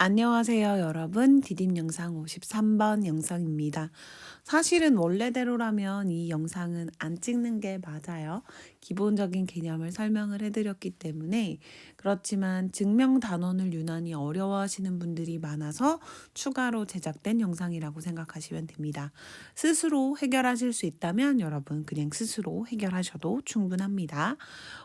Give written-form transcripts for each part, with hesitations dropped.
안녕하세요, 여러분. 디딤 영상 53번 영상입니다. 사실은 원래대로라면 이 영상은 안 찍는 게 맞아요. 기본적인 개념을 설명을 해드렸기 때문에. 그렇지만 증명 단원을 유난히 어려워하시는 분들이 많아서 추가로 제작된 영상이라고 생각하시면 됩니다. 스스로 해결하실 수 있다면 여러분 그냥 스스로 해결하셔도 충분합니다.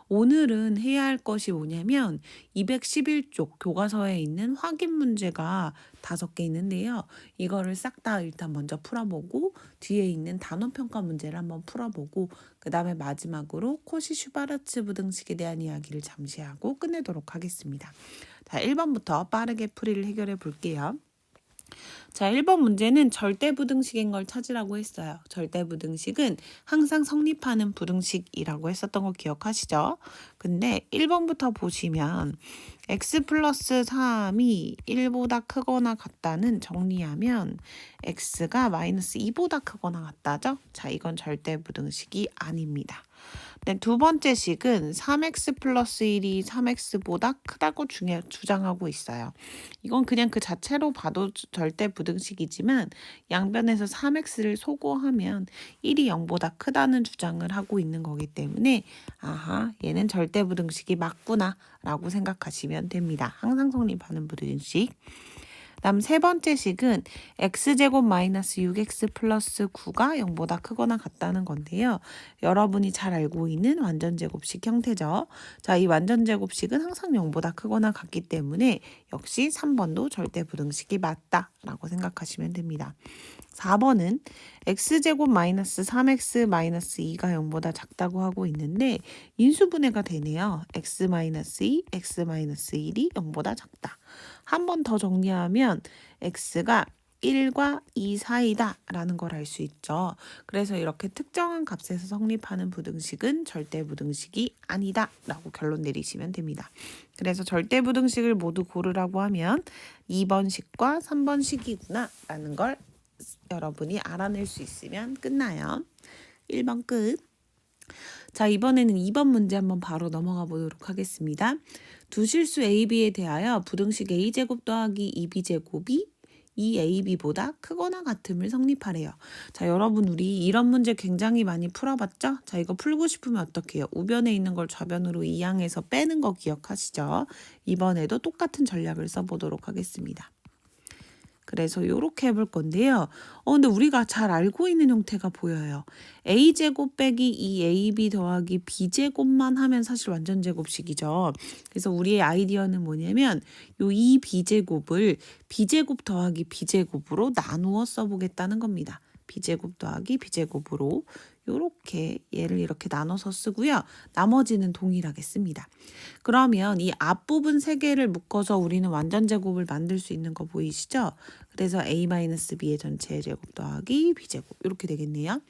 오늘은 해야 할 것이 뭐냐면 211쪽 교과서에 있는 확인 문제가 5개 있는데요. 이거를 싹 다 일단 먼저 풀어보고 뒤에 있는 단원 평가 문제를 한번 풀어보고 그 다음에 마지막으로 코시 슈바르츠 부등식에 대한 이야기를 잠시 하고 끝내도록 하겠습니다. 자, 1번부터 빠르게 풀이를 해결해 볼게요. 자, 1번 문제는 절대부등식인 걸 찾으라고 했어요. 절대부등식은 항상 성립하는 부등식이라고 했었던 거 기억하시죠? 근데 1번부터 보시면 x 플러스 3이 1보다 크거나 같다는 정리하면 x가 마이너스 2보다 크거나 같다죠? 자, 이건 절대부등식이 아닙니다. 네, 두 번째 식은 3x 플러스 1이 3x보다 크다고 주장하고 있어요. 이건 그냥 그 자체로 봐도 절대 부등식이지만 양변에서 3x를 소거하면 1이 0보다 크다는 주장을 하고 있는 거기 때문에 아하, 얘는 절대 부등식이 맞구나 라고 생각하시면 됩니다. 항상 성립하는 부등식. 다음 세 번째 식은 x제곱 마이너스 6x 플러스 9가 0보다 크거나 같다는 건데요. 여러분이 잘 알고 있는 완전제곱식 형태죠. 자, 이 완전제곱식은 항상 0보다 크거나 같기 때문에 역시 3번도 절대부등식이 맞다라고 생각하시면 됩니다. 4번은 x제곱 마이너스 3x 마이너스 2가 0보다 작다고 하고 있는데 인수분해가 되네요. x 마이너스 2, x 마이너스 1이 0보다 작다. 한 번 더 정리하면 x가 1과 2 사이다 라는 걸 알 수 있죠. 그래서 이렇게 특정한 값에서 성립하는 부등식은 절대부등식이 아니다 라고 결론 내리시면 됩니다. 그래서 절대부등식을 모두 고르라고 하면 2번 식과 3번 식이구나 라는 걸 여러분이 알아낼 수 있으면 끝나요. 1번 끝. 자, 이번에는 2번 문제 한번 바로 넘어가 보도록 하겠습니다. 두 실수 AB에 대하여 부등식 A제곱 더하기 2B제곱이 2AB보다 크거나 같음을 성립하래요. 자, 여러분 우리 이런 문제 굉장히 많이 풀어봤죠? 자, 이거 풀고 싶으면 어떻게 해요? 우변에 있는 걸 좌변으로 이항해서 빼는 거 기억하시죠? 이번에도 똑같은 전략을 써보도록 하겠습니다. 그래서 이렇게 해볼 건데요. 근데 우리가 잘 알고 있는 형태가 보여요. a제곱 빼기 2ab 더하기 b제곱만 하면 사실 완전제곱식이죠. 그래서 우리의 아이디어는 뭐냐면 요 2b제곱을 b제곱 더하기 b제곱으로 나누어 써보겠다는 겁니다. b제곱 더하기 b제곱으로 요렇게 얘를 이렇게 나눠서 쓰고요. 나머지는 동일하게 씁니다. 그러면 이 앞부분 3개를 묶어서 우리는 완전제곱을 만들 수 있는 거 보이시죠? 그래서 a-b의 전체 제곱 더하기 b제곱 이렇게 되겠네요.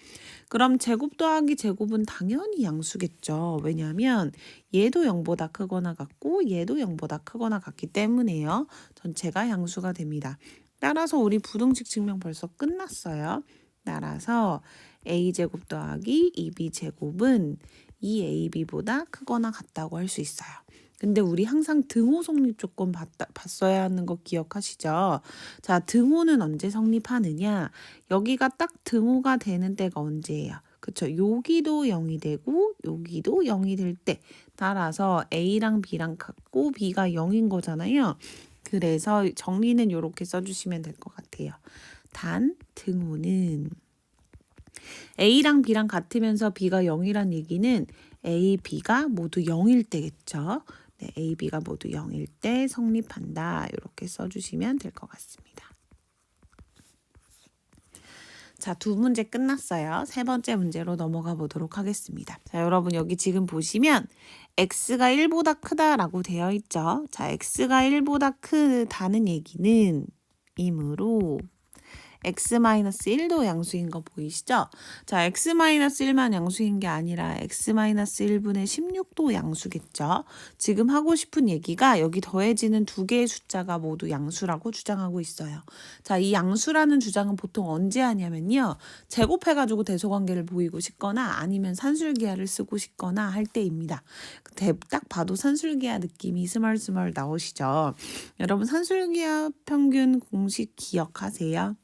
그럼 제곱 더하기 제곱은 당연히 양수겠죠. 왜냐하면 얘도 0보다 크거나 같고 얘도 0보다 크거나 같기 때문에요. 전체가 양수가 됩니다. 따라서 우리 부등식 증명 벌써 끝났어요. 따라서 a제곱 더하기 2b제곱은 2ab보다 크거나 같다고 할 수 있어요. 근데 우리 항상 등호 성립 조건 봤어야 하는 거 기억하시죠? 자, 등호는 언제 성립하느냐? 여기가 딱 등호가 되는 때가 언제예요? 그쵸? 여기도 0이 되고 여기도 0이 될 때. 따라서 A랑 B랑 같고 B가 0인 거잖아요. 그래서 정리는 이렇게 써주시면 될 것 같아요. 단 등호는 A랑 B랑 같으면서 B가 0이란 얘기는 A, B가 모두 0일 때겠죠. 네, A, B가 모두 0일 때 성립한다. 이렇게 써주시면 될 것 같습니다. 자, 2문제 끝났어요. 3번째 문제로 넘어가 보도록 하겠습니다. 자, 여러분 여기 지금 보시면 x가 1보다 크다라고 되어 있죠. 자, x가 1보다 크다는 얘기는 이므로 x-1도 양수인 거 보이시죠? 자, x-1만 양수인 게 아니라 x-1분의 16도 양수겠죠? 지금 하고 싶은 얘기가 여기 더해지는 두 개의 숫자가 모두 양수라고 주장하고 있어요. 자, 이 양수라는 주장은 보통 언제 하냐면요. 제곱해가지고 대소관계를 보이고 싶거나 아니면 산술기하를 쓰고 싶거나 할 때입니다. 딱 봐도 산술기하 느낌이 스멀스멀 나오시죠? 여러분 산술기하 평균 공식 기억하세요?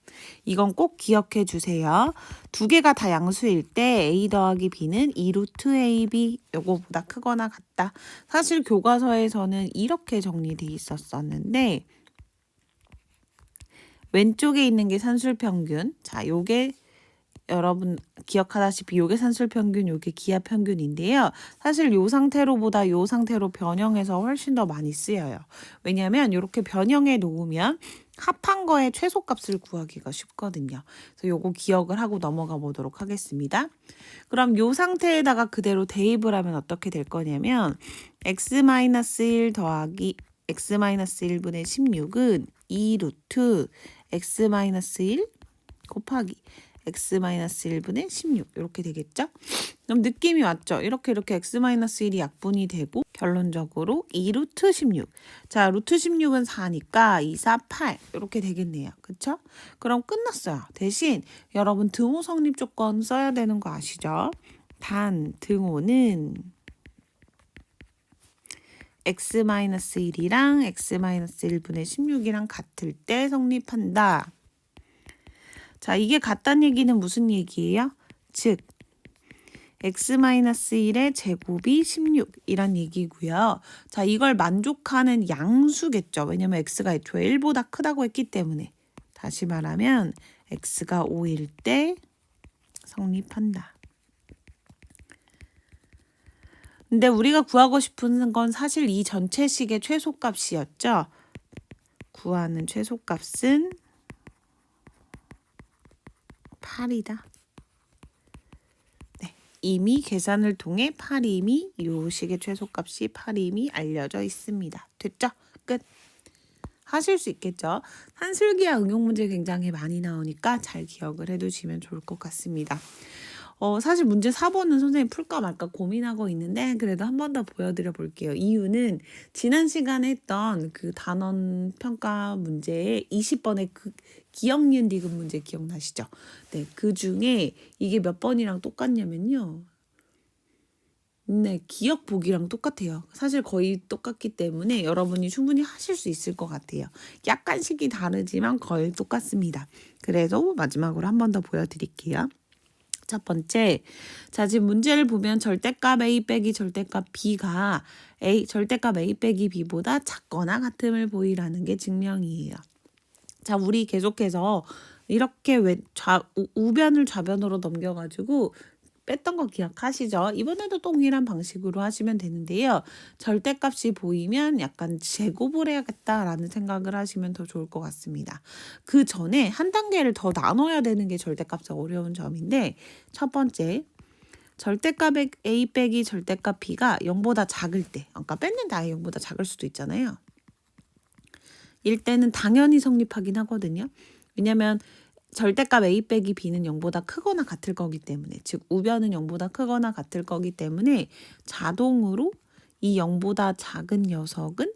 이건 꼭 기억해 주세요. 두 개가 다 양수일 때 a 더하기 b는 2루트 ab 요거보다 크거나 같다. 사실 교과서에서는 이렇게 정리돼 있었었는데 왼쪽에 있는 게 산술평균. 자, 요게 여러분 기억하다시피 요게 산술평균, 요게 기하평균인데요. 사실 요 상태로보다 요 상태로 변형해서 훨씬 더 많이 쓰여요. 왜냐하면 이렇게 변형해 놓으면 합한 거의 최소값을 구하기가 쉽거든요. 그래서 요거 기억을 하고 넘어가 보도록 하겠습니다. 그럼 요 상태에다가 그대로 대입을 하면 어떻게 될 거냐면 x-1 더하기 x-1분의 16은 2루트 x-1 곱하기 x-1분의 16 이렇게 되겠죠? 그럼 느낌이 왔죠? 이렇게 x-1이 약분이 되고 결론적으로 2루트 16. 자, 루트 16은 4니까 2, 4, 8 이렇게 되겠네요. 그쵸? 그럼 끝났어요. 대신 여러분 등호 성립 조건 써야 되는 거 아시죠? 단 등호는 x-1이랑 x-1분의 16이랑 같을 때 성립한다. 자, 이게 같다는 얘기는 무슨 얘기예요? 즉, x-1의 제곱이 16이란 얘기고요. 자, 이걸 만족하는 양수겠죠. 왜냐면 x가 애초에 1보다 크다고 했기 때문에. 다시 말하면 x가 5일 때 성립한다. 근데 우리가 구하고 싶은 건 사실 이 전체식의 최소값이었죠. 구하는 최소값은 8이다. 네, 이미 계산을 통해 8임이 요 식의 최소값이 8임이 알려져 있습니다. 됐죠? 끝. 하실 수 있겠죠? 산술기하 응용 문제 굉장히 많이 나오니까 잘 기억을 해두시면 좋을 것 같습니다. 사실 문제 4번은 선생님 풀까 말까 고민하고 있는데 그래도 한 번 더 보여드려 볼게요. 이유는 지난 시간에 했던 그 단원 평가 문제의 20번의 그 기억, 니은, 디귿 문제 기억나시죠? 네, 그 중에 이게 몇 번이랑 똑같냐면요. 네, 기억 보기랑 똑같아요. 사실 거의 똑같기 때문에 여러분이 충분히 하실 수 있을 것 같아요. 약간씩이 다르지만 거의 똑같습니다. 그래서 마지막으로 한 번 더 보여드릴게요. 첫 번째, 자 지금 문제를 보면 절대값 A 빼기 절대값 B가 절대값 A 빼기 B보다 작거나 같음을 보이라는 게 증명이에요. 자, 우리 계속해서 이렇게 우변을 좌변으로 넘겨가지고 뺐던 거 기억하시죠? 이번에도 동일한 방식으로 하시면 되는데요. 절대값이 보이면 약간 제곱을 해야겠다라는 생각을 하시면 더 좋을 것 같습니다. 그 전에 한 단계를 더 나눠야 되는 게 절대값의 어려운 점인데 첫 번째, 절대값 A 빼기 절대값 B가 0보다 작을 때, 그러니까 뺏는 다이 0보다 작을 수도 있잖아요. 일 때는 당연히 성립하긴 하거든요. 왜냐면 절대값 A 빼기 B는 0보다 크거나 같을 거기 때문에, 즉 우변은 0보다 크거나 같을 거기 때문에 자동으로 이 0보다 작은 녀석은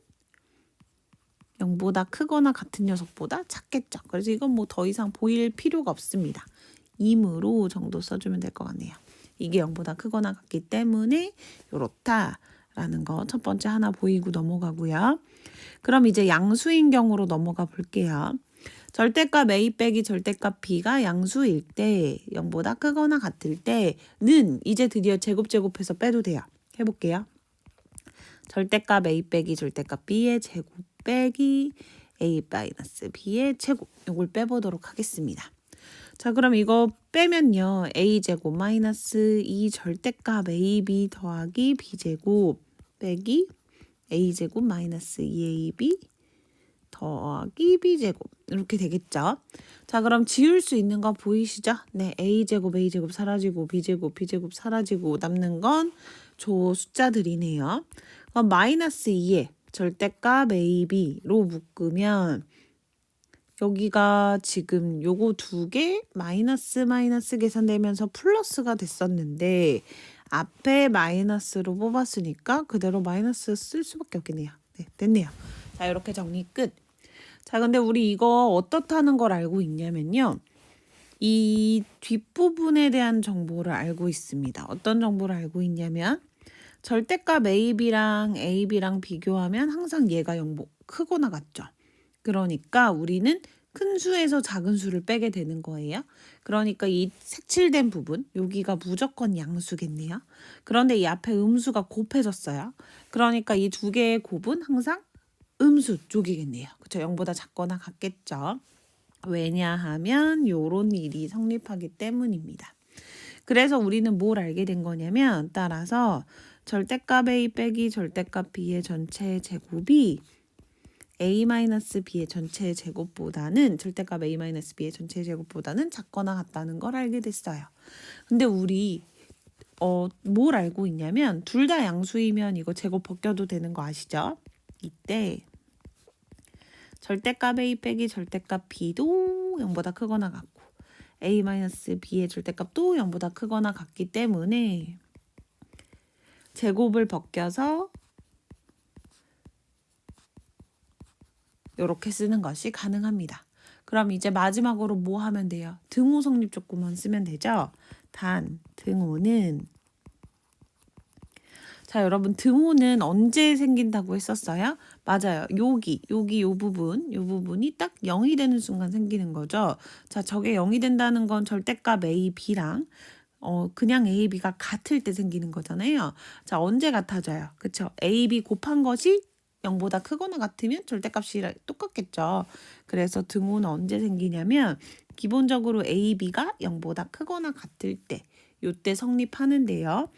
0보다 크거나 같은 녀석보다 작겠죠. 그래서 이건 뭐 더 이상 보일 필요가 없습니다. 임으로 정도 써주면 될 것 같네요. 이게 0보다 크거나 같기 때문에 요렇다라는 거 첫 번째 하나 보이고 넘어가고요. 그럼 이제 양수인 경우로 넘어가 볼게요. 절대값 A 빼기 절대값 B가 양수일 때 0보다 크거나 같을 때는 이제 드디어 제곱해서 빼도 돼요. 해볼게요. 절대값 A 빼기 절대값 B의 제곱 빼기 A 마이너스 B의 제곱 이걸 빼보도록 하겠습니다. 자, 그럼 이거 빼면요. A제곱 마이너스 2 절대값 AB 더하기 B제곱 빼기 A제곱 마이너스 2AB 더하기 B제곱 이렇게 되겠죠. 자, 그럼 지울 수 있는 거 보이시죠? 네, A제곱 사라지고 B제곱 사라지고 남는 건 저 숫자들이네요. 그럼 마이너스 2에 절대값 AB로 묶으면 여기가 지금 요거 두 개 마이너스 마이너스 계산되면서 플러스가 됐었는데 앞에 마이너스로 뽑았으니까 그대로 마이너스 쓸 수밖에 없겠네요. 네, 됐네요. 자, 이렇게 정리 끝. 자, 근데 우리 이거 어떻다는 걸 알고 있냐면요. 이 뒷부분에 대한 정보를 알고 있습니다. 어떤 정보를 알고 있냐면 절대값 AB랑 비교하면 항상 얘가 크거나 같죠. 그러니까 우리는 큰 수에서 작은 수를 빼게 되는 거예요. 그러니까 이 색칠된 부분, 여기가 무조건 양수겠네요. 그런데 이 앞에 음수가 곱해졌어요. 그러니까 이 두 개의 곱은 항상 음수 쪽이겠네요. 그렇죠? 0보다 작거나 같겠죠. 왜냐하면 요런 일이 성립하기 때문입니다. 그래서 우리는 뭘 알게 된 거냐면 따라서 절대값 A 빼기 절대값 B의 전체 제곱이 A-B의 전체 제곱보다는 절대값 A-B의 전체 제곱보다는 작거나 같다는 걸 알게 됐어요. 근데 우리 뭘 알고 있냐면 둘 다 양수이면 이거 제곱 벗겨도 되는 거 아시죠? 이때 절대값 A 빼기 절대값 B도 0보다 크거나 같고 A-B의 절대값도 0보다 크거나 같기 때문에 제곱을 벗겨서 이렇게 쓰는 것이 가능합니다. 그럼 이제 마지막으로 뭐 하면 돼요? 등호 성립 조건만 쓰면 되죠? 단 등호는 자, 여러분 등호는 언제 생긴다고 했었어요? 맞아요. 요 부분이 딱 0이 되는 순간 생기는 거죠. 자, 저게 0이 된다는 건 절대값 A, B랑 그냥 A, B가 같을 때 생기는 거잖아요. 자, 언제 같아져요? 그쵸? A, B 곱한 것이 0보다 크거나 같으면 절대값이 똑같겠죠. 그래서 등호는 언제 생기냐면 기본적으로 A, B가 0보다 크거나 같을 때 요때 성립하는데요.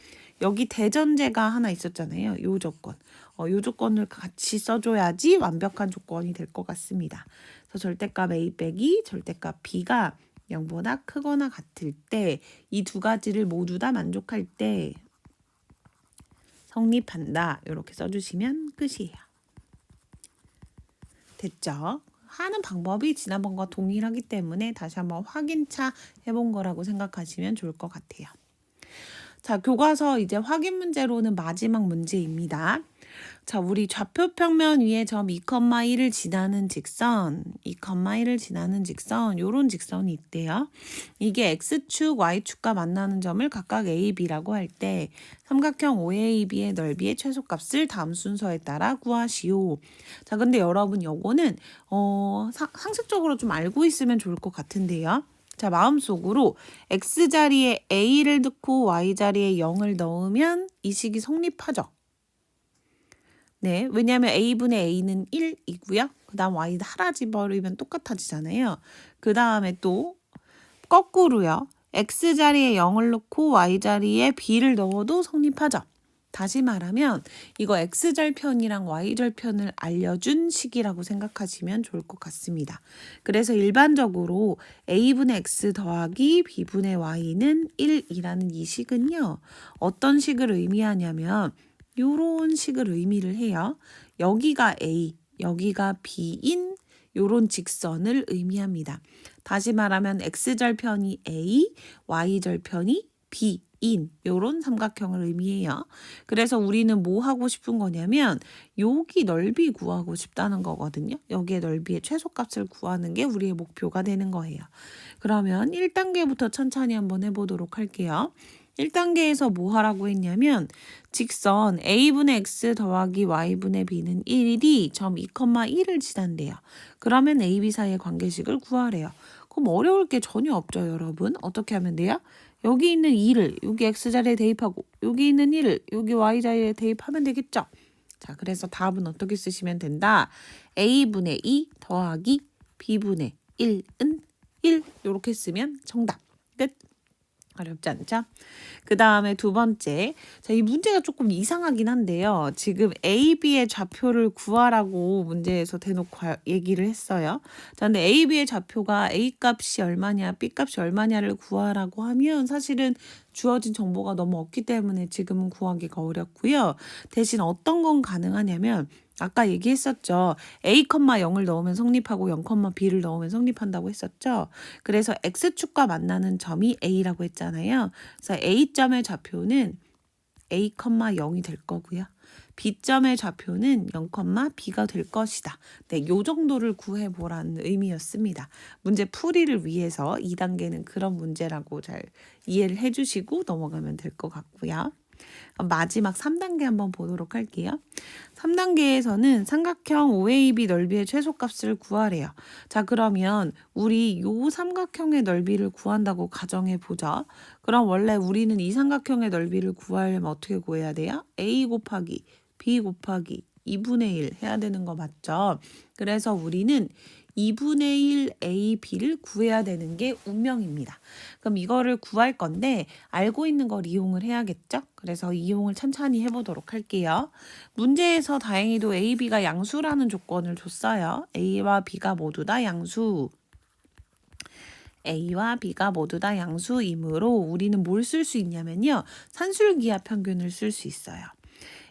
여기 대전제가 하나 있었잖아요. 요 조건. 요 조건을 같이 써줘야지 완벽한 조건이 될 것 같습니다. 그래서 절대값 A 빼기 절대값 B가 0보다 크거나 같을 때 이 두 가지를 모두 다 만족할 때 성립한다. 이렇게 써주시면 끝이에요. 됐죠? 하는 방법이 지난번과 동일하기 때문에 다시 한번 확인차 해본 거라고 생각하시면 좋을 것 같아요. 자, 교과서 이제 확인 문제로는 마지막 문제입니다. 자, 우리 좌표 평면 위에 점 2,1을 지나는 직선, 요런 직선이 있대요. 이게 X축, Y축과 만나는 점을 각각 A, B라고 할 때 삼각형 OAB의 넓이의 최소값을 다음 순서에 따라 구하시오. 자, 근데 여러분 요거는 상식적으로 좀 알고 있으면 좋을 것 같은데요. 자, 마음속으로 X자리에 A를 넣고 Y자리에 0을 넣으면 이 식이 성립하죠. 네, 왜냐하면 A분의 A는 1이고요. 그 다음 Y 하나 집어버리면 똑같아지잖아요. 그 다음에 또 거꾸로요. X자리에 0을 넣고 Y자리에 B를 넣어도 성립하죠. 다시 말하면 이거 X절편이랑 Y절편을 알려준 식이라고 생각하시면 좋을 것 같습니다. 그래서 일반적으로 A분의 X 더하기 B분의 Y는 1이라는 이 식은요. 어떤 식을 의미하냐면 요런 식을 의미를 해요. 여기가 A, 여기가 B인 요런 직선을 의미합니다. 다시 말하면 X절편이 A, Y절편이 B인 요런 삼각형을 의미해요. 그래서 우리는 뭐 하고 싶은 거냐면 여기 넓이 구하고 싶다는 거거든요. 여기에 넓이의 최소값을 구하는 게 우리의 목표가 되는 거예요. 그러면 1단계부터 천천히 한번 해보도록 할게요. 1단계에서 뭐 하라고 했냐면 직선 A분의 X 더하기 Y분의 B는 1이 점 2,1을 지난대요. 그러면 A, B 사이의 관계식을 구하래요. 그럼 어려울 게 전혀 없죠, 여러분. 어떻게 하면 돼요? 여기 있는 2를 여기 X자리에 대입하고 여기 있는 1을 여기 Y자리에 대입하면 되겠죠. 자, 그래서 답은 어떻게 쓰시면 된다? A분의 2 더하기 B분의 1은 1 이렇게 쓰면 정답. 끝. 어렵지 않죠? 그 다음에 두 번째. 자, 이 문제가 조금 이상하긴 한데요. 지금 A, B의 좌표를 구하라고 문제에서 대놓고 얘기를 했어요. 자, 근데 A, B의 좌표가 A 값이 얼마냐, B 값이 얼마냐를 구하라고 하면 사실은 주어진 정보가 너무 없기 때문에 지금은 구하기가 어렵고요. 대신 어떤 건 가능하냐면 아까 얘기했었죠. A, 0을 넣으면 성립하고 0, B를 넣으면 성립한다고 했었죠. 그래서 X축과 만나는 점이 A라고 했잖아요. 그래서 A점의 좌표는 A, 0이 될 거고요. B점의 좌표는 0, B가 될 것이다. 네, 요 정도를 구해보라는 의미였습니다. 문제 풀이를 위해서 2단계는 그런 문제라고 잘 이해를 해주시고 넘어가면 될 것 같고요. 마지막 3단계 한번 보도록 할게요. 3단계에서는 삼각형 OAB 넓이의 최소값을 구하래요. 자, 그러면 우리 요 삼각형의 넓이를 구한다고 가정해 보자. 그럼 원래 우리는 이 삼각형의 넓이를 구하려면 어떻게 구해야 돼요? A 곱하기 B 곱하기 2분의 1 해야 되는 거 맞죠? 그래서 우리는 2분의 1 A, B를 구해야 되는 게 운명입니다. 그럼 이거를 구할 건데 알고 있는 걸 이용을 해야겠죠? 그래서 이용을 천천히 해보도록 할게요. 문제에서 다행히도 A, B가 양수라는 조건을 줬어요. A와 B가 모두 다 양수. A와 B가 모두 다 양수이므로 우리는 뭘 쓸 수 있냐면요. 산술기하 평균을 쓸 수 있어요.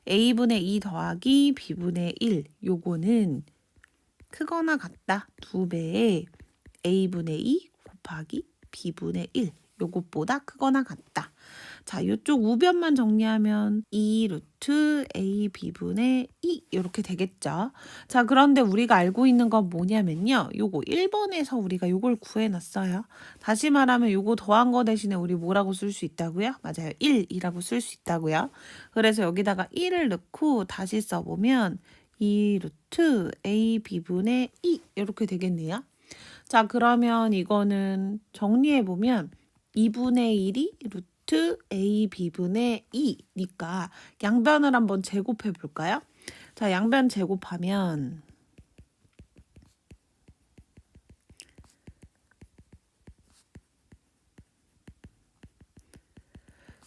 A분의 2 더하기 B분의 1 요거는 크거나 같다 2배의 A분의 2 곱하기 B분의 1 요것보다 크거나 같다. 자, 요쪽 우변만 정리하면 2 루트 A B분의 2 이렇게 되겠죠. 자, 그런데 우리가 알고 있는 건 뭐냐면요. 요거 1번에서 우리가 요걸 구해놨어요. 다시 말하면 요거 더한 거 대신에 우리 뭐라고 쓸 수 있다고요? 맞아요. 1이라고 쓸 수 있다고요. 그래서 여기다가 1을 넣고 다시 써보면 2 루트 A B분의 2 이렇게 되겠네요. 자, 그러면 이거는 정리해보면 2분의 1이 루트 A B분의 2니까 양변을 한번 제곱해 볼까요? 자, 양변 제곱하면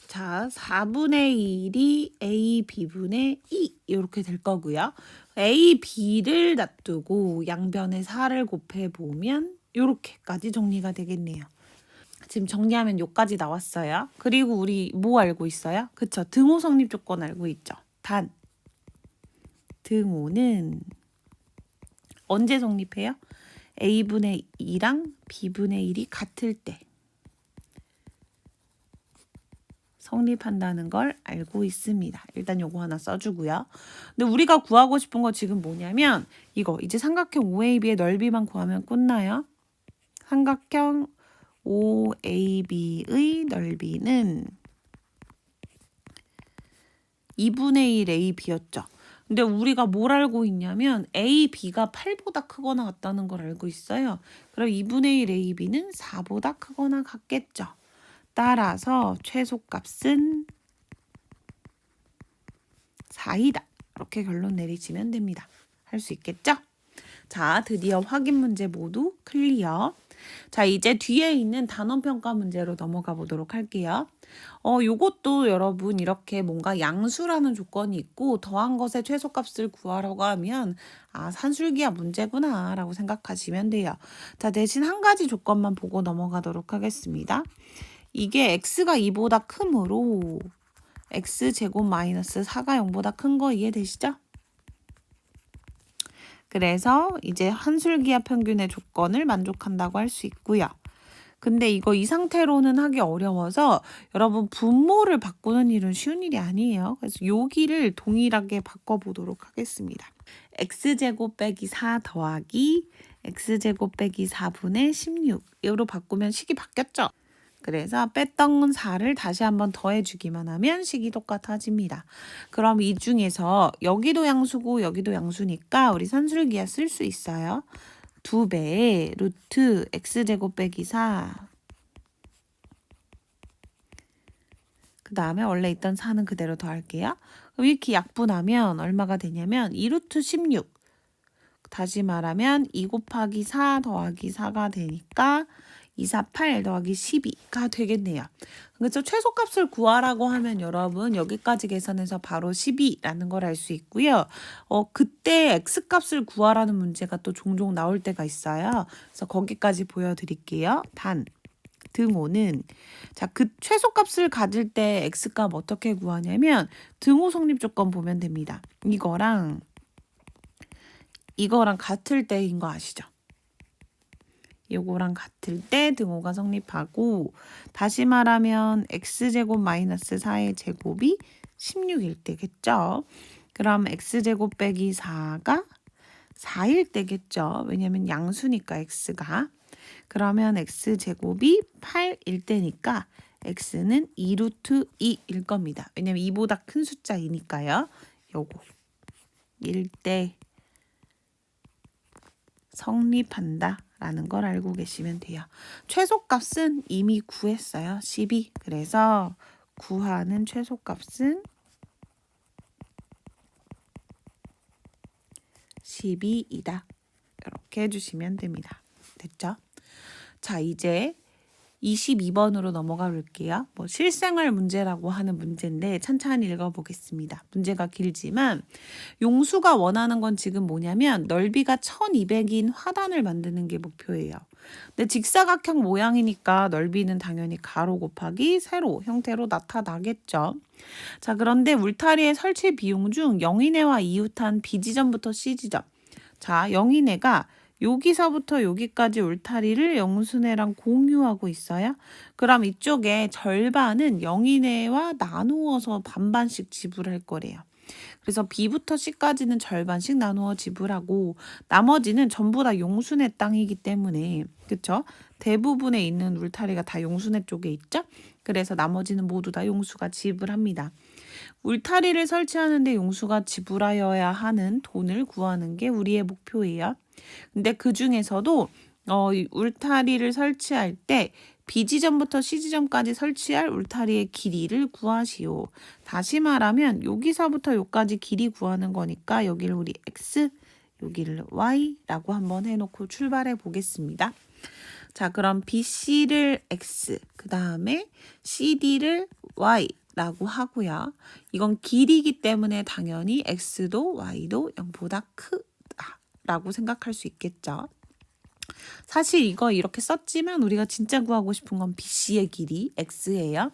자, 4분의 1이 A, B분의 2 이렇게 될 거고요. A, B를 놔두고 양변에 4를 곱해보면 이렇게까지 정리가 되겠네요. 지금 정리하면 요까지 나왔어요. 그리고 우리 뭐 알고 있어요? 그쵸? 등호 성립 조건 알고 있죠? 단, 등호는 언제 성립해요? A분의 2랑 B분의 1이 같을 때 성립한다는 걸 알고 있습니다. 일단 요거 하나 써주고요. 근데 우리가 구하고 싶은 거 지금 뭐냐면 이거 이제 삼각형 OAB의 넓이만 구하면 끝나요. 삼각형 OAB의 넓이는 2분의 1 AB였죠. 근데 우리가 뭘 알고 있냐면 AB가 8보다 크거나 같다는 걸 알고 있어요. 그럼 2분의 1 AB는 4보다 크거나 같겠죠. 따라서 최소값은 4이다. 이렇게 결론 내리시면 됩니다. 할 수 있겠죠? 자, 드디어 확인 문제 모두 클리어. 자, 이제 뒤에 있는 단원평가 문제로 넘어가 보도록 할게요. 요것도 여러분 이렇게 뭔가 양수라는 조건이 있고 더한 것의 최소값을 구하라고 하면 산술기하 문제구나 라고 생각하시면 돼요. 자, 대신 한 가지 조건만 보고 넘어가도록 하겠습니다. 이게 x가 2보다 크므로 x제곱 마이너스 4가 0보다 큰 거 이해되시죠? 그래서 이제 한술기하 평균의 조건을 만족한다고 할 수 있고요. 근데 이거 이 상태로는 하기 어려워서 여러분 분모를 바꾸는 일은 쉬운 일이 아니에요. 그래서 여기를 동일하게 바꿔보도록 하겠습니다. x제곱 빼기 4 더하기 x제곱 빼기 4분의 16 이로 바꾸면 식이 바뀌었죠? 그래서 뺐던 4를 다시 한번 더해주기만 하면 식이 똑같아집니다. 그럼 이 중에서 여기도 양수고 여기도 양수니까 우리 산술기하 쓸 수 있어요. 2배의 루트 x제곱 빼기 4. 그 다음에 원래 있던 4는 그대로 더할게요. 그럼 이렇게 약분하면 얼마가 되냐면 2루트 16. 다시 말하면 2 곱하기 4 더하기 4가 되니까 248 더하기 12가 되겠네요. 그래서 최소값을 구하라고 하면 여러분 여기까지 계산해서 바로 12라는 걸 알 수 있고요. 그때 x값을 구하라는 문제가 또 종종 나올 때가 있어요. 그래서 거기까지 보여드릴게요. 단, 등호는 자, 그 최소값을 가질 때 x값 어떻게 구하냐면 등호 성립 조건 보면 됩니다. 이거랑 이거랑 같을 때인 거 아시죠? 요거랑 같을 때 등호가 성립하고, 다시 말하면 x제곱 마이너스 4의 제곱이 16일 때겠죠. 그럼 x제곱 빼기 4가 4일 때겠죠. 왜냐면 양수니까 x가. 그러면 x제곱이 8일 때니까 x는 2루트 2일 겁니다. 왜냐면 2보다 큰 숫자이니까요. 요거 1대 성립한다 라는 걸 알고 계시면 돼요. 최소값은 이미 구했어요. 12. 그래서 구하는 최소값은 12이다. 이렇게 해주시면 됩니다. 됐죠? 자, 이제 22번으로 넘어가 볼게요. 실생활 문제라고 하는 문제인데 천천히 읽어보겠습니다. 문제가 길지만 용수가 원하는 건 지금 뭐냐면 넓이가 1200인 화단을 만드는 게 목표예요. 근데 직사각형 모양이니까 넓이는 당연히 가로 곱하기 세로 형태로 나타나겠죠. 자, 그런데 울타리의 설치 비용 중 영인회와 이웃한 B지점부터 C지점. 자, 영인회가 여기서부터 여기까지 울타리를 영순회랑 공유하고 있어요. 그럼 이쪽에 절반은 영인회와 나누어서 반반씩 지불할 거래요. 그래서 B부터 C까지는 절반씩 나누어 지불하고 나머지는 전부 다 용순회 땅이기 때문에, 그쵸? 대부분에 있는 울타리가 다 용순회 쪽에 있죠? 그래서 나머지는 모두 다 용수가 지불합니다. 울타리를 설치하는데 용수가 지불하여야 하는 돈을 구하는 게 우리의 목표예요. 근데 그 중에서도 울타리를 설치할 때 B지점부터 C지점까지 설치할 울타리의 길이를 구하시오. 다시 말하면 여기서부터 여기까지 길이 구하는 거니까 여기를 우리 X, 여기를 Y라고 한번 해놓고 출발해 보겠습니다. 자, 그럼 BC를 X, 그 다음에 CD를 Y라고 하고요. 이건 길이기 때문에 당연히 X도 Y도 0보다 크다라고 생각할 수 있겠죠. 사실 이거 이렇게 썼지만 우리가 진짜 구하고 싶은 건 BC의 길이 X예요.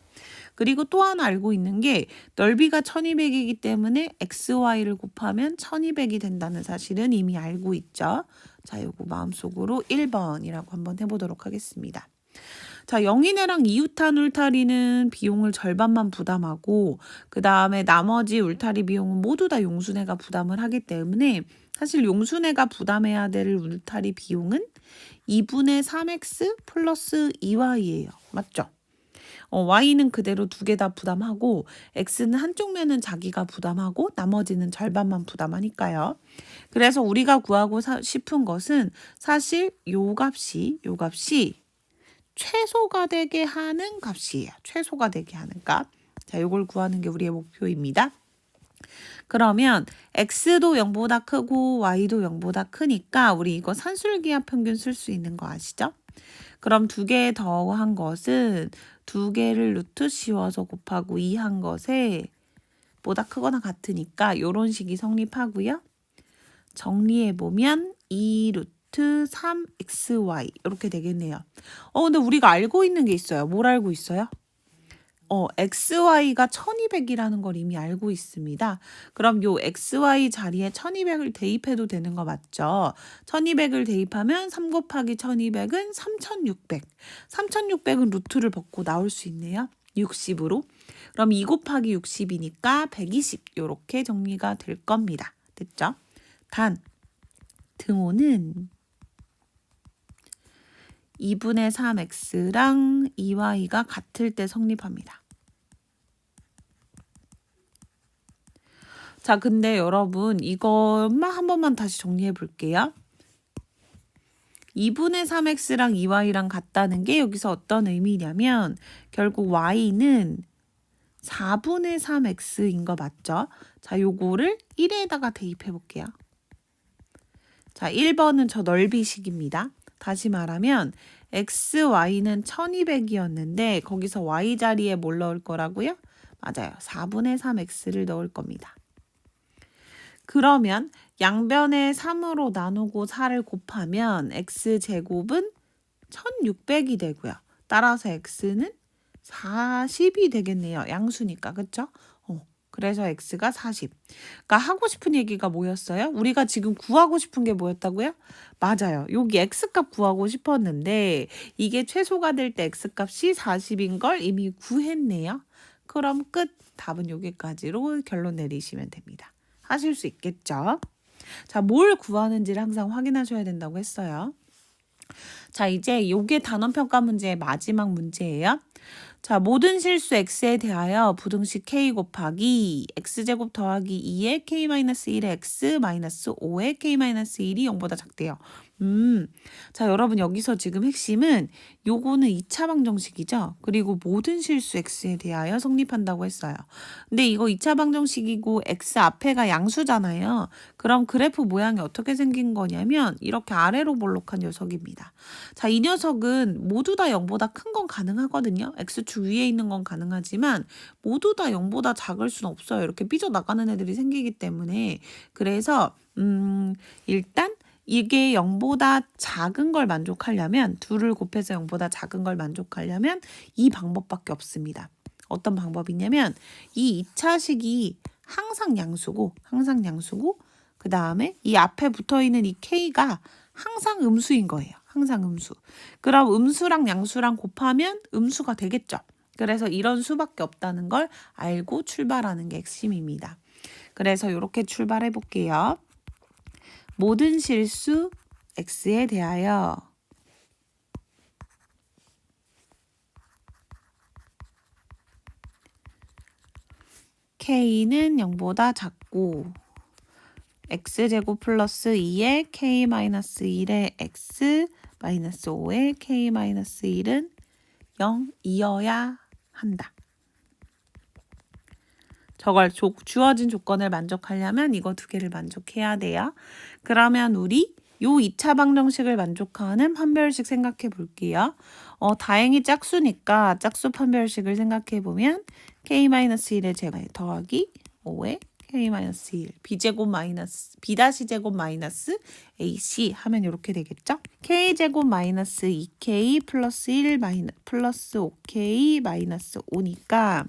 그리고 또 하나 알고 있는 게 넓이가 1200이기 때문에 XY를 곱하면 1200이 된다는 사실은 이미 알고 있죠. 자, 요거 마음속으로 1번이라고 한번 해보도록 하겠습니다. 자, 영인회랑 이웃한 울타리는 비용을 절반만 부담하고 그 다음에 나머지 울타리 비용은 모두 다 용순회가 부담을 하기 때문에 사실 용순회가 부담해야 될 울타리 비용은 2분의 3x 플러스 2y예요. 맞죠? y는 그대로 두 개 다 부담하고 x는 한쪽 면은 자기가 부담하고 나머지는 절반만 부담하니까요. 그래서 우리가 구하고 싶은 것은 사실 요 값이 최소가 되게 하는 값이에요. 최소가 되게 하는 값. 자, 요걸 구하는 게 우리의 목표입니다. 그러면 x도 0보다 크고 y도 0보다 크니까 우리 이거 산술기하 평균 쓸 수 있는 거 아시죠? 그럼 두 개 더한 것은 두 개를 루트 씌워서 곱하고 2 한 것에 보다 크거나 같으니까 이런 식이 성립하고요. 정리해보면 2루트 3xy 이렇게 되겠네요. 근데 우리가 알고 있는 게 있어요. 뭘 알고 있어요? xy가 1200이라는 걸 이미 알고 있습니다. 그럼 요 xy 자리에 1200을 대입해도 되는 거 맞죠? 1200을 대입하면 3 곱하기 1200은 3600. 3600은 루트를 벗고 나올 수 있네요. 60으로. 그럼 2 곱하기 60이니까 120 이렇게 정리가 될 겁니다. 됐죠? 단 등호는 2분의 3x랑 2y가 같을 때 성립합니다. 자, 근데 여러분 이것만 한 번만 다시 정리해 볼게요. 2분의 3x랑 2y랑 같다는 게 여기서 어떤 의미냐면 결국 y는 4분의 3x인 거 맞죠? 자, 요거를 1에다가 대입해 볼게요. 자, 1번은 저 넓이식입니다. 다시 말하면 x, y는 1200이었는데 거기서 y 자리에 뭘 넣을 거라고요? 맞아요. 4분의 3x를 넣을 겁니다. 그러면 양변에 3으로 나누고 4를 곱하면 x제곱은 1600이 되고요. 따라서 x는 40이 되겠네요. 양수니까. 그쵸? 그래서 x가 40. 그러니까 하고 싶은 얘기가 뭐였어요? 우리가 지금 구하고 싶은 게 뭐였다고요? 맞아요. 여기 x값 구하고 싶었는데 이게 최소가 될 때 x값이 40인 걸 이미 구했네요. 그럼 끝. 답은 여기까지로 결론 내리시면 됩니다. 하실 수 있겠죠? 자, 뭘 구하는지를 항상 확인하셔야 된다고 했어요. 자, 이제 요게 단원평가 문제의 마지막 문제예요. 자, 모든 실수 x에 대하여 부등식 k 곱하기 x제곱 더하기 2의 k-1의 x 마이너스 5의 k-1이 0보다 작대요. 자, 여러분 여기서 지금 핵심은 요거는 2차 방정식이죠. 그리고 모든 실수 x에 대하여 성립한다고 했어요. 근데 이거 2차 방정식이고 x 앞에가 양수잖아요. 그럼 그래프 모양이 어떻게 생긴 거냐면 이렇게 아래로 볼록한 녀석입니다. 자, 이 녀석은 모두 다 0보다 큰 건 가능하거든요. x축 위에 있는 건 가능하지만 모두 다 0보다 작을 수는 없어요. 이렇게 삐져나가는 애들이 생기기 때문에. 그래서 일단 이게 0보다 작은 걸 만족하려면 둘을 곱해서 0보다 작은 걸 만족하려면 이 방법밖에 없습니다. 어떤 방법이냐면 이 2차식이 항상 양수고 그 다음에 이 앞에 붙어있는 이 k가 항상 음수인 거예요. 항상 음수. 그럼 음수랑 양수랑 곱하면 음수가 되겠죠. 그래서 이런 수밖에 없다는 걸 알고 출발하는 게 핵심입니다. 그래서 이렇게 출발해 볼게요. 모든 실수 x에 대하여 k는 0보다 작고 x제곱 플러스 2의 k-1의 x 마이너스 5의 k-1은 0이어야 한다. 저걸 주어진 조건을 만족하려면 이거 두 개를 만족해야 돼요. 그러면 우리 요 2차 방정식을 만족하는 판별식 생각해 볼게요. 다행히 짝수니까 짝수 판별식을 생각해 보면 k-1의 제곱 더하기 5의 k-1 b제곱 마이너스 b-제곱 마이너스 ac 하면 이렇게 되겠죠? k제곱 마이너스 2k 플러스 1 플러스 5k 마이너스 5니까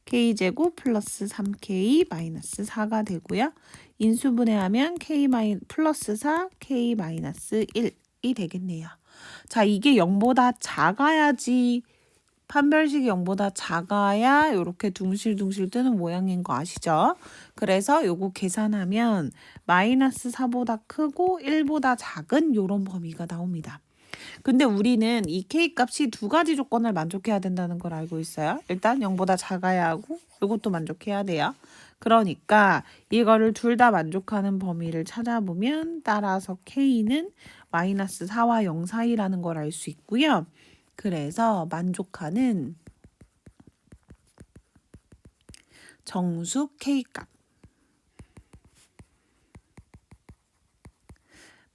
k제곱 플러스 3k 마이너스 4가 되고요. 인수분해하면 k 플러스 4 k 마이너스 1이 되겠네요. 자, 이게 0보다 작아야지 판별식이 0보다 작아야 이렇게 둥실둥실 뜨는 모양인 거 아시죠? 그래서 요거 계산하면 마이너스 4보다 크고 1보다 작은 요런 범위가 나옵니다. 근데 우리는 이 K값이 두 가지 조건을 만족해야 된다는 걸 알고 있어요. 일단 0보다 작아야 하고 이것도 만족해야 돼요. 그러니까 이거를 둘 다 만족하는 범위를 찾아보면 따라서 K는 마이너스 4와 0 사이라는 걸 알 수 있고요. 그래서 만족하는 정수 K값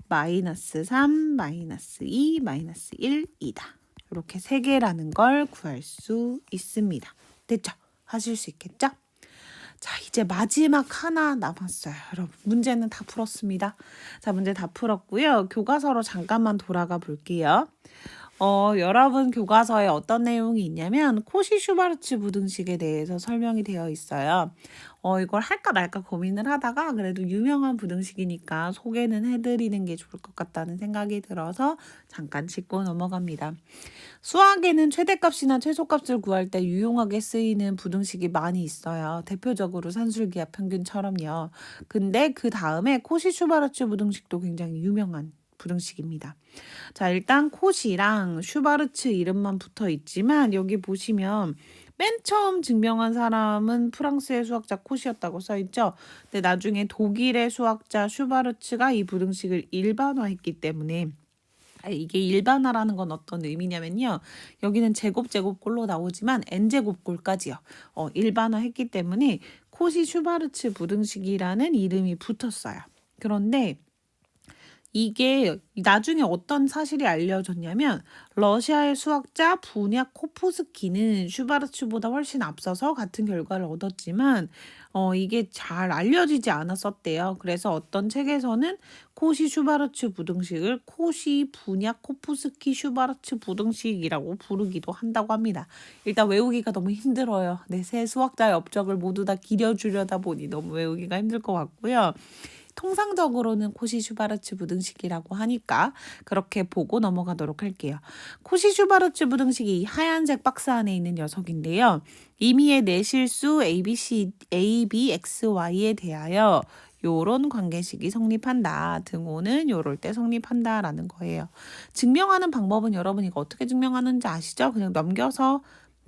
마이너스 3, 마이너스 2, 마이너스 1이다. 이렇게 세 개라는 걸 구할 수 있습니다. 됐죠? 하실 수 있겠죠? 자, 이제 마지막 하나 남았어요. 여러분, 문제는 다 풀었습니다. 자, 문제 다 풀었고요. 교과서로 잠깐만 돌아가 볼게요. 여러분 교과서에 어떤 내용이 있냐면 코시-슈바르츠 부등식에 대해서 설명이 되어 있어요. 이걸 할까 말까 고민을 하다가 그래도 유명한 부등식이니까 소개는 해드리는 게 좋을 것 같다는 생각이 들어서 잠깐 짚고 넘어갑니다. 수학에는 최대값이나 최소값을 구할 때 유용하게 쓰이는 부등식이 많이 있어요. 대표적으로 산술기하 평균처럼요. 근데 그 다음에 코시-슈바르츠 부등식도 굉장히 유명한 부등식입니다. 자, 일단 코시랑 슈바르츠 이름만 붙어 있지만 여기 보시면 맨 처음 증명한 사람은 프랑스의 수학자 코시였다고 써 있죠. 근데 나중에 독일의 수학자 슈바르츠가 이 부등식을 일반화했기 때문에 이게 일반화라는 건 어떤 의미냐면요. 여기는 제곱꼴로 나오지만 n제곱꼴까지요. 일반화했기 때문에 코시 슈바르츠 부등식이라는 이름이 붙었어요. 그런데 이게 나중에 어떤 사실이 알려졌냐면 러시아의 수학자 부냐 코프스키는 슈바르츠보다 훨씬 앞서서 같은 결과를 얻었지만 이게 잘 알려지지 않았었대요. 그래서 어떤 책에서는 코시 슈바르츠 부등식을 코시 부냐 코프스키 슈바르츠 부등식이라고 부르기도 한다고 합니다. 일단 외우기가 너무 힘들어요. 네, 세 수학자의 업적을 모두 다 기려주려다 보니 너무 외우기가 힘들 것 같고요. 통상적으로는 코시 슈바르츠 부등식이라고 하니까 그렇게 보고 넘어가도록 할게요. 코시 슈바르츠 부등식이 이 하얀색 박스 안에 있는 녀석인데요. 임의의 내실수 ABC, ABXY에 대하여 요런 관계식이 성립한다. 등호는 요럴 때 성립한다라는 거예요. 증명하는 방법은 여러분 이거 어떻게 증명하는지 아시죠? 그냥 넘겨서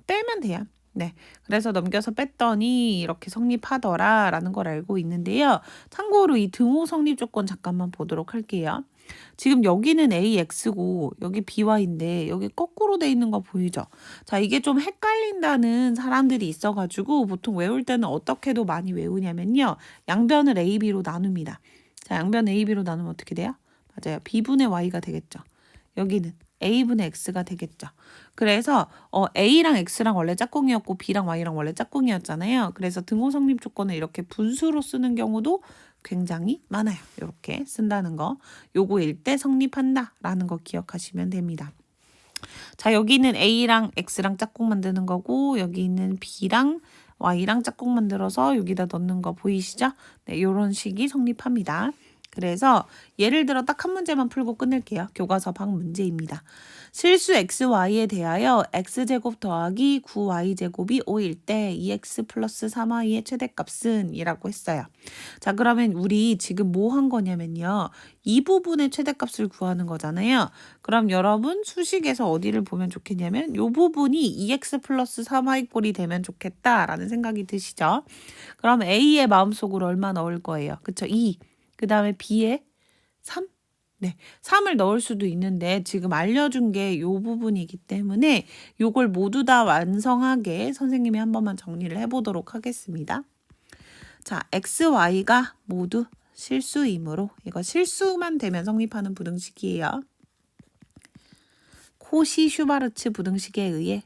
빼면 돼요. 네, 그래서 넘겨서 뺐더니 이렇게 성립하더라라는 걸 알고 있는데요. 참고로 이 등호 성립 조건 잠깐만 보도록 할게요. 지금 여기는 AX고 여기 BY인데 여기 거꾸로 돼 있는 거 보이죠? 자, 이게 좀 헷갈린다는 사람들이 있어가지고 보통 외울 때는 어떻게도 많이 외우냐면요. 양변을 AB로 나눕니다. 자, 양변 AB로 나누면 어떻게 돼요? 맞아요. B분의 Y가 되겠죠. 여기는 A분의 X가 되겠죠. 그래서 A랑 X랑 원래 짝꿍이었고 B랑 Y랑 원래 짝꿍이었잖아요. 그래서 등호 성립 조건을 이렇게 분수로 쓰는 경우도 굉장히 많아요. 이렇게 쓴다는 거. 요거일 때 성립한다라는 거 기억하시면 됩니다. 자, 여기는 A랑 X랑 짝꿍 만드는 거고 여기 있는 B랑 Y랑 짝꿍 만들어서 여기다 넣는 거 보이시죠? 네, 이런 식이 성립합니다. 그래서 예를 들어 딱 한 문제만 풀고 끝낼게요. 교과서 방 문제입니다. 실수 xy에 대하여 x제곱 더하기 9y제곱이 5일 때 2x 플러스 3y의 최대값은 이라고 했어요. 자, 그러면 우리 지금 뭐 한 거냐면요. 이 부분의 최대값을 구하는 거잖아요. 그럼 여러분 수식에서 어디를 보면 좋겠냐면 이 부분이 2x 플러스 3y 꼴이 되면 좋겠다라는 생각이 드시죠? 그럼 a의 마음속으로 얼마 넣을 거예요? 그쵸? 2. 그 다음에 b에 3? 네, 3을 넣을 수도 있는데 지금 알려준 게 이 부분이기 때문에 이걸 모두 다 완성하게 선생님이 한 번만 정리를 해보도록 하겠습니다. 자, x, y가 모두 실수이므로 이거 실수만 되면 성립하는 부등식이에요. 코시 슈바르츠 부등식에 의해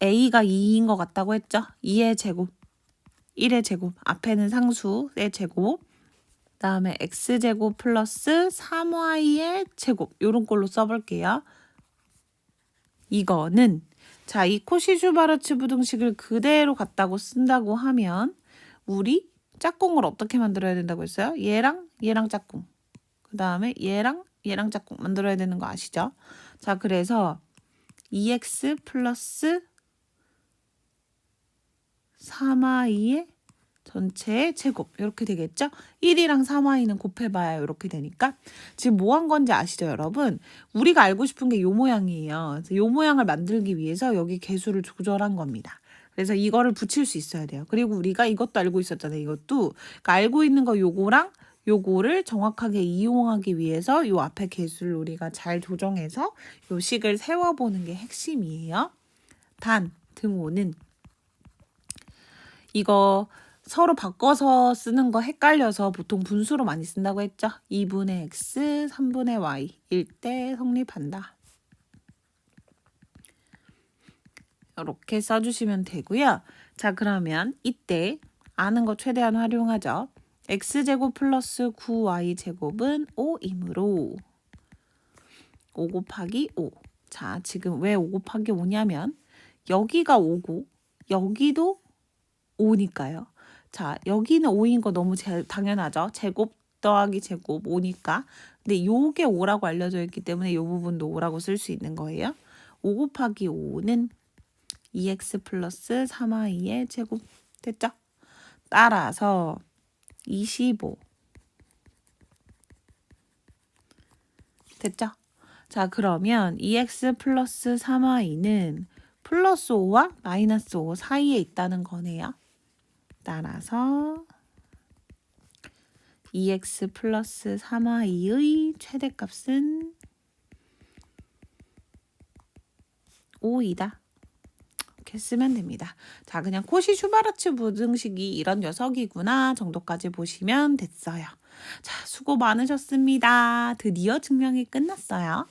a가 2인 것 같다고 했죠? 2의 제곱, 1의 제곱, 앞에는 상수의 제곱, 그 다음에 x제곱 플러스 3y의 제곱 요런 걸로 써볼게요. 이거는 자, 이 코시-슈바르츠 부등식을 그대로 갖다고 쓴다고 하면 우리 짝꿍을 어떻게 만들어야 된다고 했어요? 얘랑 얘랑 짝꿍, 그 다음에 얘랑 얘랑 짝꿍 만들어야 되는 거 아시죠? 자, 그래서 2x 플러스 3y의 전체의 제곱 이렇게 되겠죠? 1이랑 3y는 곱해봐야 이렇게 되니까 지금 뭐 한 건지 아시죠, 여러분? 우리가 알고 싶은 게 요 모양이에요. 그래서 요 모양을 만들기 위해서 여기 개수를 조절한 겁니다. 그래서 이거를 붙일 수 있어야 돼요. 그리고 우리가 이것도 알고 있었잖아요. 이것도 그러니까 알고 있는 거 요거랑 요거를 정확하게 이용하기 위해서 요 앞에 개수를 우리가 잘 조정해서 요 식을 세워보는 게 핵심이에요. 단, 등호는 이거 서로 바꿔서 쓰는 거 헷갈려서 보통 분수로 많이 쓴다고 했죠. 2분의 x, 3분의 y일 때 성립한다. 이렇게 써주시면 되고요. 자, 그러면 이때 아는 거 최대한 활용하죠. x제곱 플러스 9y제곱은 5이므로 5 곱하기 5. 자, 지금 왜 5 곱하기 5냐면 여기가 5고 여기도 5니까요. 자, 여기는 5인 거 너무 당연하죠. 제곱 더하기 제곱 5니까. 근데 요게 5라고 알려져 있기 때문에 요 부분도 5라고 쓸 수 있는 거예요. 5 곱하기 5는 2x 플러스 3y의 제곱 됐죠? 따라서 25 됐죠? 자, 그러면 2x 플러스 3y는 플러스 5와 마이너스 5 사이에 있다는 거네요. 따라서 2x 플러스 3y의 최대값은 5이다. 이렇게 쓰면 됩니다. 자, 그냥 코시 슈바르츠 부등식이 이런 녀석이구나 정도까지 보시면 됐어요. 자, 수고 많으셨습니다. 드디어 증명이 끝났어요.